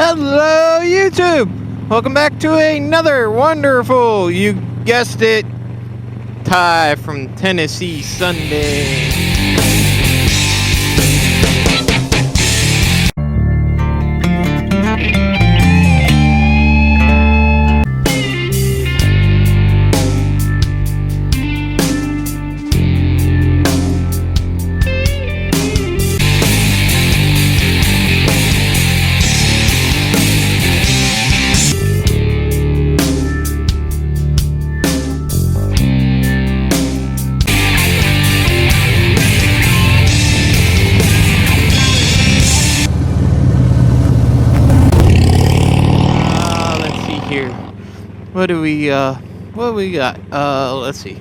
Hello YouTube! Welcome back to another wonderful, you guessed it, tie from Tennessee Sunday. What do we got? Let's see.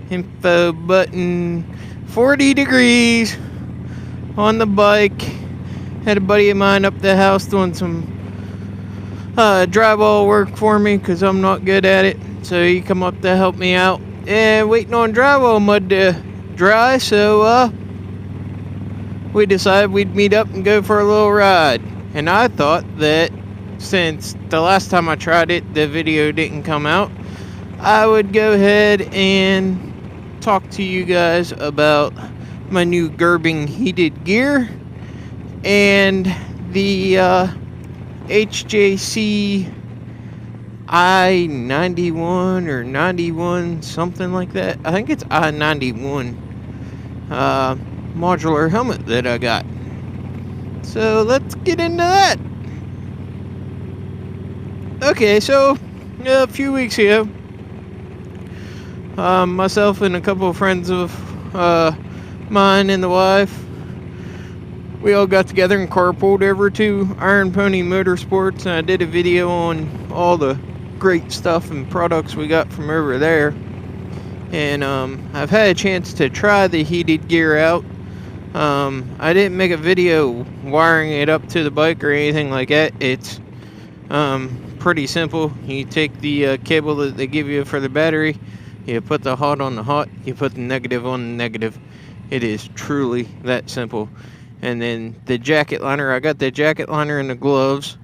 Info button, 40 degrees on the bike. Had a buddy of mine up the house doing some drywall work for me because I'm not good at it. So he come up to help me out. And waiting on drywall mud to dry, so we decided we'd meet up and go for a little ride. And I thought that since the last time I tried it, the video didn't come out, I would go ahead and talk to you guys about my new Gerbing heated gear and the HJC I91 or 91, something like that. I think it's I91 modular helmet that I got. So let's get into that. Okay, so a few weeks ago, myself and a couple of friends of mine and the wife, we all got together and carpooled over to Iron Pony Motorsports, and I did a video on all the great stuff and products we got from over there. And I've had a chance to try the heated gear out. I didn't make a video wiring it up to the bike or anything like that. It's pretty simple. You take the cable that they give you for the battery, you put the hot on the hot, you put the negative on the negative. It is truly that simple. And then the jacket liner, I got the jacket liner and the gloves.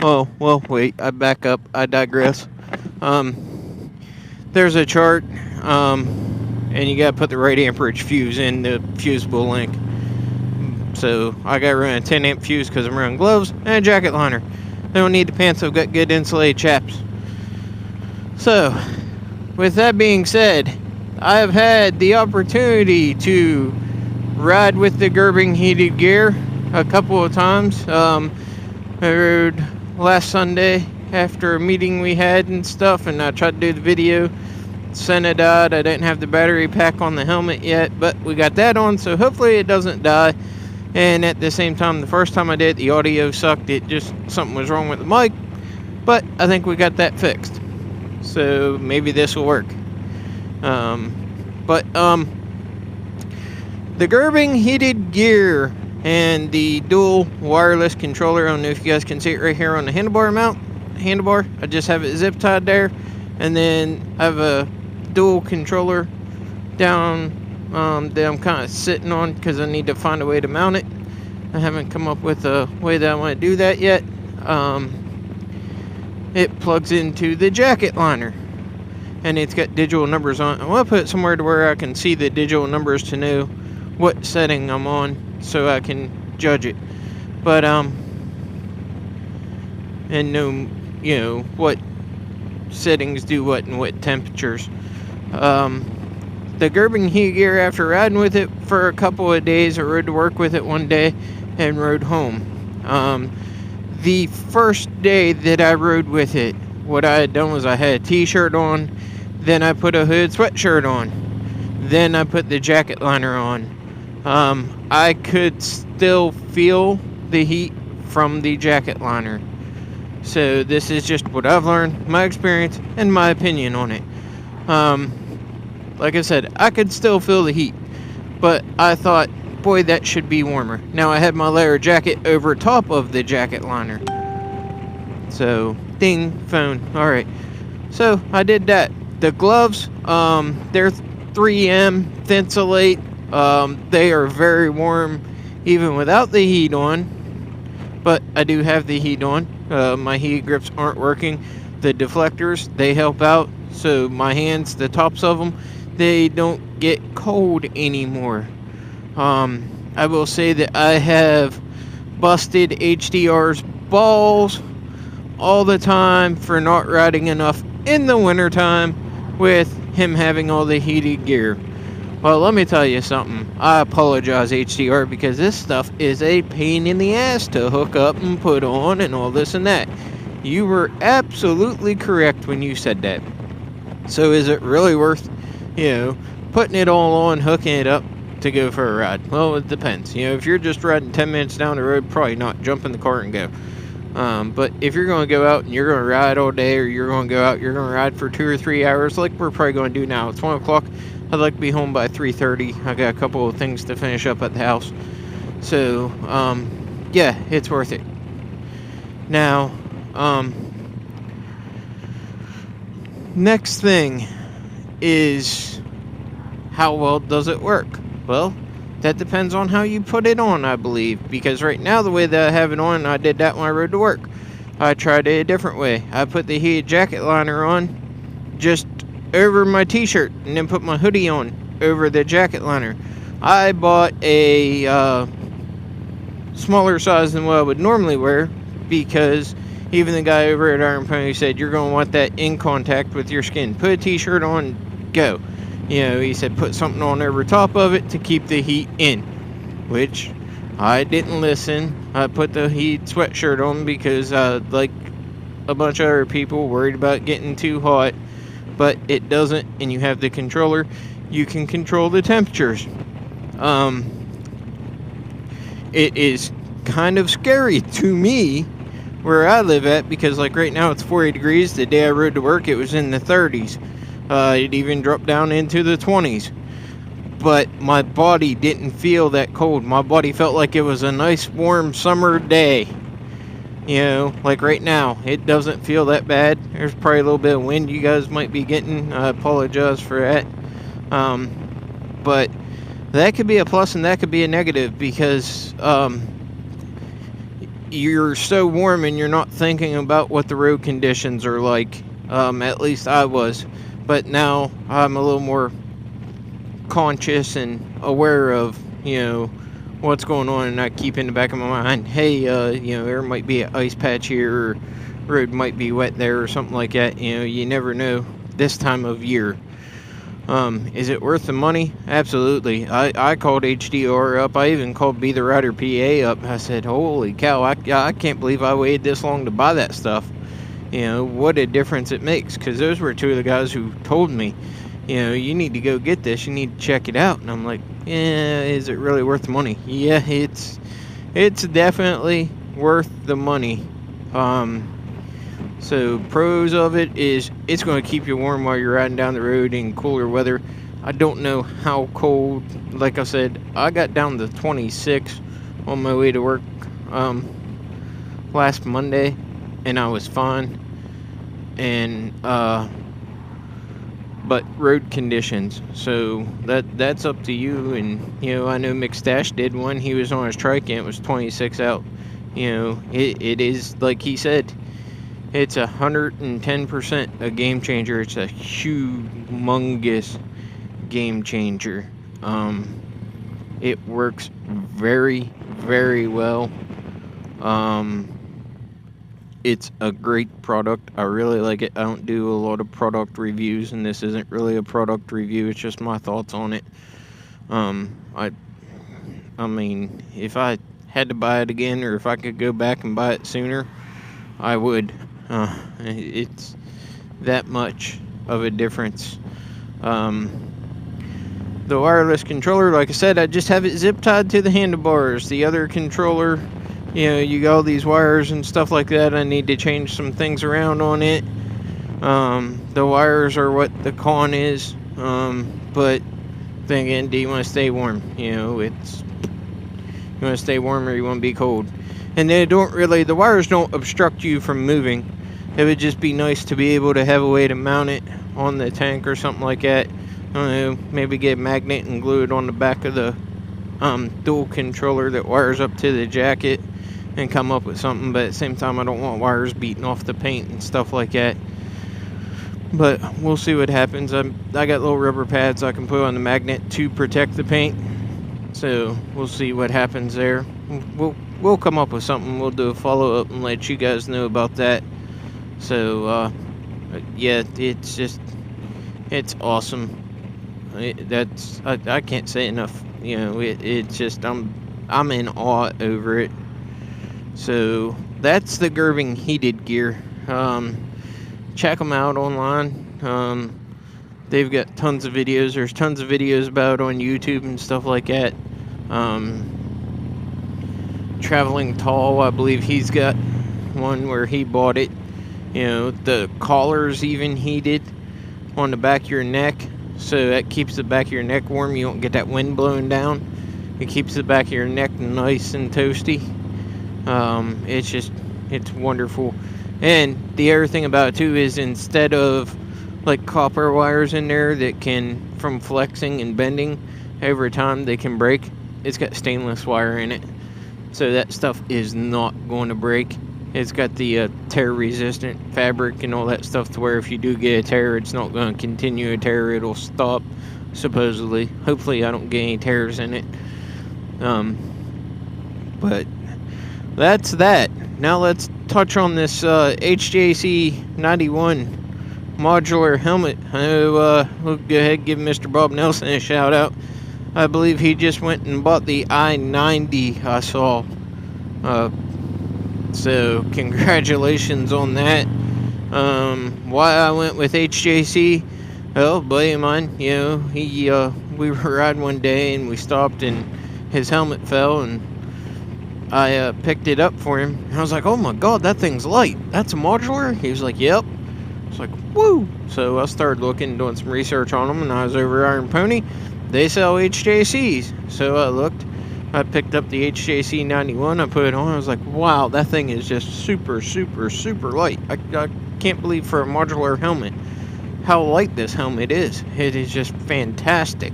Oh, well, wait, I back up, I digress. There's a chart, and you gotta put the right amperage fuse in the fusible link. So I gotta run a 10 amp fuse because I'm running gloves and a jacket liner. I don't need the pants, I've got good insulated chaps. So, with that being said, I have had the opportunity to ride with the Gerbing heated gear a couple of times. I rode last Sunday after a meeting we had and stuff, and I tried to do the video. Senna died. I didn't have the battery pack on the helmet yet, but we got that on, so hopefully it doesn't die. And at the same time, the first time I did, the audio sucked. It just, something was wrong with the mic. But I think we got that fixed. So maybe this will work. The Gerbing heated gear and the dual wireless controller. I don't know if you guys can see it right here on the handlebar. I just have it zip tied there. And then I have a dual controller down that I'm kind of sitting on because I need to find a way to mount it. I haven't come up with a way that I want to do that yet. It plugs into the jacket liner, and it's got digital numbers on it. I want to put it somewhere to where I can see the digital numbers to know what setting I'm on so I can judge it. But and know, you know, what settings do what and what temperatures. The Gerbing heat gear, after riding with it for a couple of days, I rode to work with it one day and rode home. The first day that I rode with it, what I had done was I had a t-shirt on, then I put a hood sweatshirt on, then I put the jacket liner on. I could still feel the heat from the jacket liner. So this is just what I've learned, my experience, and my opinion on it. Like I said, I could still feel the heat, but I thought, boy, that should be warmer. Now I had my layer jacket over top of the jacket liner. So, ding, phone. Alright. So, I did that. The gloves, they're 3M Thinsulate. They are very warm even without the heat on. But I do have the heat on. My heat grips aren't working. The deflectors, they help out. So my hands, the tops of them, they don't get cold anymore. I will say that I have busted HDR's balls all the time for not riding enough in the wintertime with him having all the heated gear. Well, let me tell you something. I apologize, HDR, because this stuff is a pain in the ass to hook up and put on and all this and that. You were absolutely correct when you said that. So is it really worth, putting it all on, hooking it up to go for a ride? Well, it depends. If you're just riding 10 minutes down the road, probably not. Jump in the car and go. But if you're going to go out and you're going to ride all day, or you're going to go out, you're going to ride for 2 or 3 hours, like we're probably going to do now. It's 1 o'clock. I'd like to be home by 3:30. I got a couple of things to finish up at the house. So, yeah, it's worth it. Now, next thing is, how well does it work? Well, that depends on how you put it on, I believe. Because right now, the way that I have it on, I did that when I rode to work. I tried it a different way. I put the heated jacket liner on just over my t-shirt, and then put my hoodie on over the jacket liner. I bought a smaller size than what I would normally wear, because even the guy over at Iron Pony said, you're going to want that in contact with your skin. Put a t-shirt on, go. He said put something on over top of it to keep the heat in, which I didn't listen. I put the heat sweatshirt on because like a bunch of other people, worried about getting too hot. But it doesn't, and you have the controller, you can control the temperatures. It is kind of scary to me where I live at, because like right now it's 40 degrees. The day I rode to work, it was in the 30s. It even dropped down into the 20s. But my body didn't feel that cold. My body felt like it was a nice warm summer day. Like right now, it doesn't feel that bad. There's probably a little bit of wind you guys might be getting. I apologize for that. But that could be a plus and that could be a negative, because you're so warm and you're not thinking about what the road conditions are like. At least I was. But now I'm a little more conscious and aware of, what's going on, and I keep in the back of my mind, hey, there might be an ice patch here, or road might be wet there, or something like that. You never know this time of year. Is it worth the money? Absolutely. I called HDR up. I even called Be the Rider PA up. I said, holy cow, I can't believe I waited this long to buy that stuff. What a difference it makes, because those were two of the guys who told me, you need to go get this, you need to check it out. And I'm like, is it really worth the money? Yeah, it's definitely worth the money. So pros of it is it's going to keep you warm while you're riding down the road in cooler weather. I don't know how cold. Like I said, I got down to 26 on my way to work last Monday, and I was fine. And but road conditions, so that's up to you. And I know McStash did one. He was on his trike and it was 26 out. It is, like he said, it's 110% a game changer. It's a humongous game changer. It works very, very well. It's a great product. I really like it. I don't do a lot of product reviews, and this isn't really a product review. It's just my thoughts on it. I mean, if I had to buy it again, or if I could go back and buy it sooner, I would. It's that much of a difference. The wireless controller, like I said, I just have it zip tied to the handlebars. The other controller, you got all these wires and stuff like that. I need to change some things around on it. The wires are what the con is. But then again, do you want to stay warm? You want to stay warm, or you want to be cold? And the wires don't obstruct you from moving. It would just be nice to be able to have a way to mount it on the tank or something like that. I don't know, maybe get a magnet and glue it on the back of the dual controller that wires up to the jacket and come up with something, but at the same time I don't want wires beating off the paint and stuff like that. But we'll see what happens. I got little rubber pads I can put on the magnet to protect the paint, so we'll see what happens there. We'll come up with something. We'll do a follow-up and let you guys know about that. So yeah, it's awesome. I can't say enough. You know, it's just I'm in awe over it. So that's the Gerbing heated gear. Check them out online. They've got tons of videos. There's tons of videos about it on YouTube and stuff like that. Traveling Tall, I believe he's got one where he bought it. You know, the collar's even heated on the back of your neck, so that keeps the back of your neck warm. You don't get that wind blowing down. It keeps the back of your neck nice and toasty. It's wonderful. And the other thing about it too is, instead of like copper wires in there that can, from flexing and bending over time, they can break, it's got stainless wire in it, so that stuff is not going to break. It's got the tear resistant fabric and all that stuff, to where if you do get a tear, it's not going to continue a tear, it'll stop, supposedly. Hopefully I don't get any tears in it. But that's that. Now let's touch on this HJC I91 Modular Helmet. We'll go ahead and give Mr. Bob Nelson a shout out. I believe he just went and bought the I90 I saw. So congratulations on that. Why I went with HJC? Well, a buddy of mine, you know, we were riding one day and we stopped and his helmet fell, and I picked it up for him. And I was like, oh my god, that thing's light. That's a modular? He was like, yep. I was like, woo! So I started looking, doing some research on them, and I was over at Iron Pony. They sell HJCs. So I looked. I picked up the HJC I91. I put it on. I was like, wow, that thing is just super, super, super light. I can't believe for a modular helmet how light this helmet is. It is just fantastic.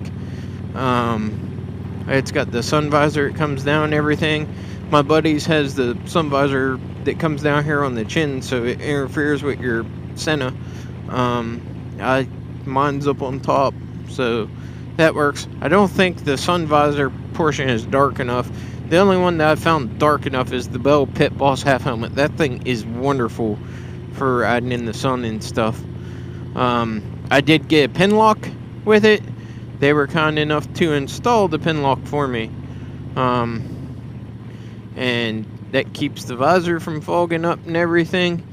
It's got the sun visor. It comes down and everything. My buddy's has the sun visor that comes down here on the chin, so it interferes with your Senna. Mine's up on top, so that works. I don't think the sun visor portion is dark enough. The only one that I found dark enough is the Bell Pit Boss half helmet. That thing is wonderful for riding in the sun and stuff. I did get a pin lock with it. They were kind enough to install the pin lock for me. And that keeps the visor from fogging up and everything.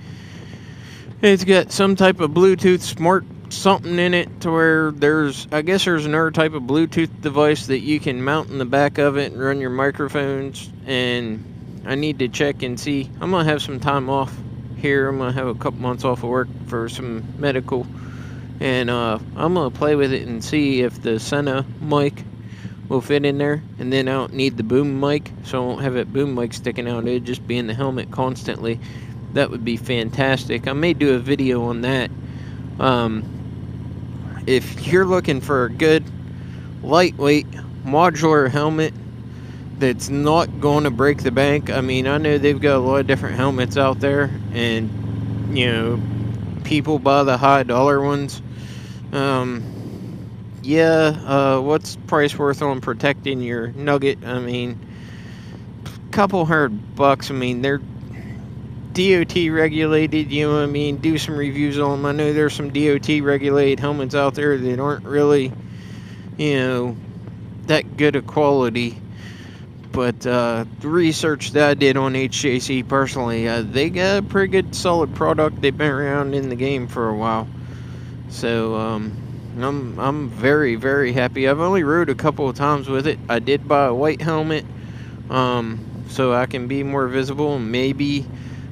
It's got some type of Bluetooth smart something in it, to where I guess there's another type of Bluetooth device that you can mount in the back of it and run your microphones. And I need to check and see. I'm gonna have some time off here. I'm gonna have a couple months off of work for some medical, and I'm gonna play with it and see if the Senna mic will fit in there. And then I don't need the boom mic, so I won't have that boom mic sticking out. It'd just be in the helmet constantly. That would be fantastic. I may do a video on that. If you're looking for a good lightweight modular helmet that's not going to break the bank, I mean, I know they've got a lot of different helmets out there, and you know, people buy the high dollar ones. What's price worth on protecting your nugget? I mean, couple $100. I mean, they're DOT regulated, you know what I mean? Do some reviews on them. I know there's some DOT regulated helmets out there that aren't really, you know, that good of quality. But the research that I did on HJC personally, they got a pretty good solid product. They've been around in the game for a while. So I'm very, very happy. I've only rode a couple of times with it. I did buy a white helmet so I can be more visible, and maybe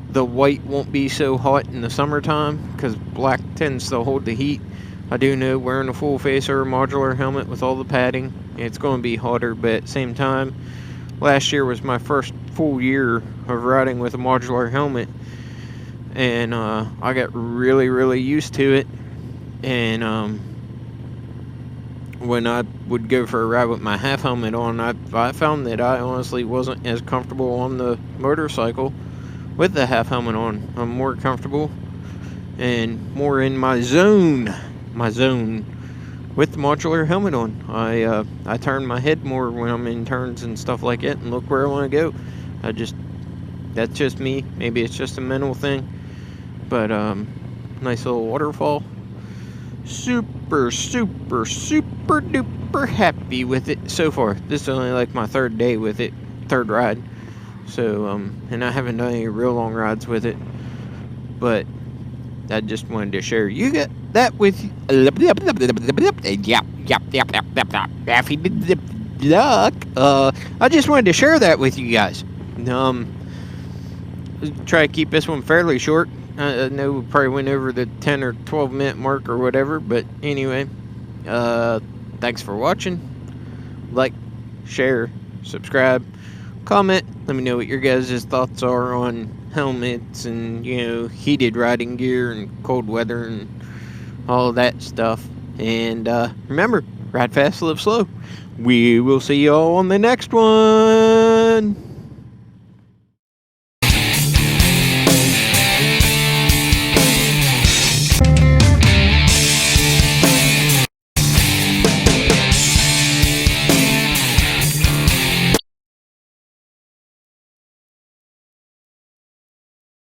the white won't be so hot in the summertime, because black tends to hold the heat. I do know wearing a full face or a modular helmet with all the padding, it's going to be hotter, but at the same time, last year was my first full year of riding with a modular helmet, and I got really, really used to it, and when I would go for a ride with my half helmet on, I found that I honestly wasn't as comfortable on the motorcycle with the half helmet on. I'm more comfortable and more in my zone with the modular helmet on. I turn my head more when I'm in turns and stuff like that, and look where I want to go. That's just me. Maybe it's just a mental thing, but nice little waterfall. Super duper happy with it so far. This is only like my third day with it, third ride. So and I haven't done any real long rides with it, but I just wanted to share you get that with you. I just wanted to share that with you guys. Try to keep this one fairly short. I know we probably went over the 10 or 12 minute mark or whatever, but anyway, thanks for watching. Like, share, subscribe, comment. Let me know what your guys' thoughts are on helmets and, heated riding gear and cold weather and all that stuff. And remember, ride fast, live slow. We will see y'all on the next one.